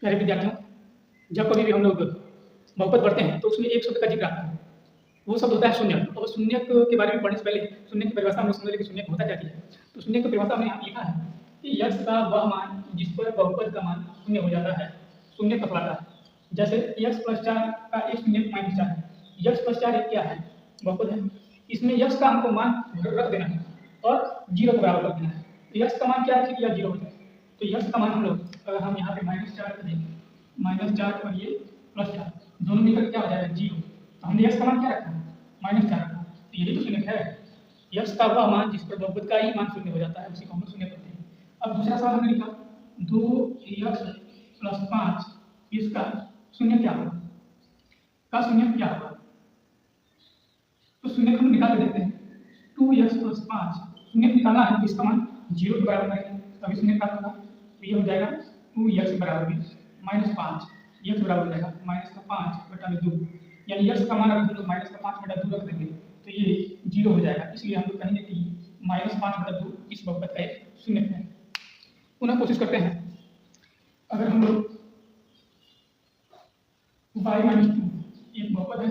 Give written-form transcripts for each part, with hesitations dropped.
प्यारे विद्यार्थियों, जब कभी भी हम लोग बहुपद पढ़ते हैं तो उसमें एक शब्द का जिक्र आता है। वो शब्द होता है शून्यक। और शून्यक के बारे में पढ़ने से पहले शून्य की परिभाषा हम लोग समझ लें कि शून्यक होता क्या है। तो शून्य की परिभाषा हमने यहाँ लिखा है कि यक्ष का वह मान जिस पर बहुपद का मान शून्य हो जाता है शून्य कहलाता है। जैसे यक्ष प्लस 4 का एक शून्य माइनस 4 है। यक्ष प्लस 4 एक क्या है? बहुपद है। इसमें यक्ष का हमको मान रख देना है और 0 के बराबर कर देना है। तो यक्ष का मान क्या है कि यह 0 हो जाए। तो यक्ष का मान हम लोग अगर हम यहाँ पे -4 कर देंगे, -4 और ये +4 दोनों मिलकर क्या हो जाएगा 0। तो हमने यक्ष का मान क्या रखा है? -4 रखा। तो यही तो शून्य है। यक्ष का वह मान जिस पर बहुपद का ही मान शून्य हो जाता है उसी को हम लोग शून्य कहते हैं। अब दूसरा सवाल हमने लिखा 2x + 5 इसका शून्य क्या होगा? का शून्य क्या होगा? तो शून्य को हम निकाल के देखते हैं। 2x + 5 शून्य निकालना है तो इसका मान 0 के बराबर करेंगे तभी शून्य प्राप्त होगा। तो ये हो जाएगा 2x बराबर में -5 x बराबर हो जाएगा -5/2। यानी x का मान अगर हम लोग -5/2 रख देंगे तो ये 0 हो जाएगा। इसलिए हम लोग कहेंगे कि -5/2 इस बहुपद का एक शून्य है। पुनः कोशिश करते हैं। अगर हम लोग y-2 एक बहुपद है,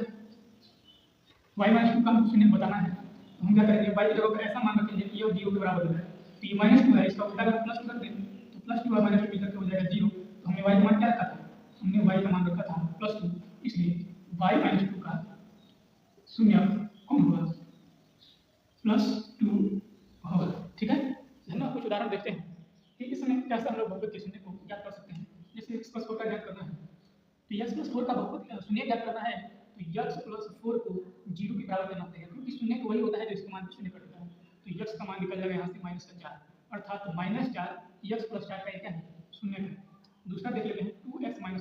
y-2 का हमको शून्य बताना है तो हम क्या करेंगे? y की जगह पर ऐसा मान रखेंगे कि ये 0 के बराबर हो जाए। तो ये -2 है, इसका उल्टा अगर +2 कर दें तो +2 और -2 मिलकर हो जाएगा 0। तो हमने y का मान क्या रखा था? हमने y का मान रखा था +2। इसलिए y-2 का शून्य कौन होगा? +2 होगा। ठीक है। हम कुछ उदाहरण देखते हैं कि इसमें कैसे हम लोग बहुपद के शून्य को ज्ञात कर सकते हैं। जैसे x + 4 का ज्ञात करना है तो x + 4 का बहुपद शून्य ज्ञात करना है तो x + 4 को 0 के बराबर करना पड़ेगा क्योंकि शून्य तो वही होता है जो इसका मान शून्य कर देता है। तो x का मान निकल जाएगा यहाँ से -4 अर्थात -4 x + 4 का क्या है? शून्य है। दूसरा देख लेते हैं 2x - 1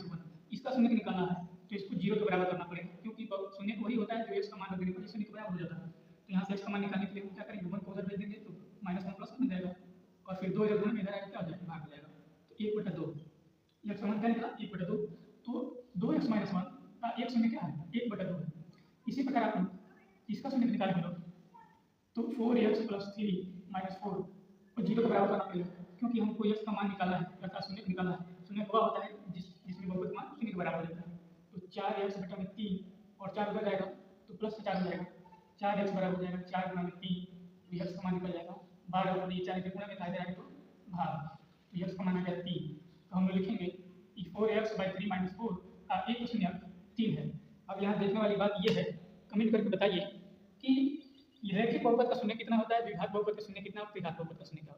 इसका शून्य निकालना है तो इसको 0 के बराबर करना पड़ेगा क्योंकि शून्य तो वही होता है जो x का मान रखने पर शून्य के बराबर हो जाता है। तो यहाँ से x का मान निकालने के लिए हम क्या करेंगे? 1 को उधर भेज देंगे तो -1 + 1 बन जाएगा और फिर 2 इधर इधर आएगा क्या हो जाएगा? भाग हो जाएगा। तो 1/2 x का मान क्या निकला? 1/2। तो 2x - 1 का एक शून्य क्या है? 1/2 है। इसी प्रकार आप इसका शून्य निकालें हम लोग तो 4x + 3 - 4 को 0 के बराबर करना पड़ेगा क्योंकि हमको x का मान निकालना है अर्थात शून्य निकालना है। शून्य वह होता है जिसमें बहुपद मान शून्य के बराबर हो जाता है। तो 4x/3 और 4 उधर जाएगा तो +4 हो जाएगा। 4x बराबर हो जाएगा 4 × 3 तो x का मान निकल जाएगा 12 और ये 4 के गुणा में फायदा आएगा तो भाग। तो x का मान आ गया 3। तो हम लोग लिखेंगे कि 4x/3 - 4 का एक शून्य 3 है। अब यहाँ देखने वाली बात ये है, कमेंट करके बताइए कि रैखिक बहुपद का शून्य कितना होता है, द्विघात बहुपद का शून्य कितना और त्रिघात बहुपद का शून्य कितना।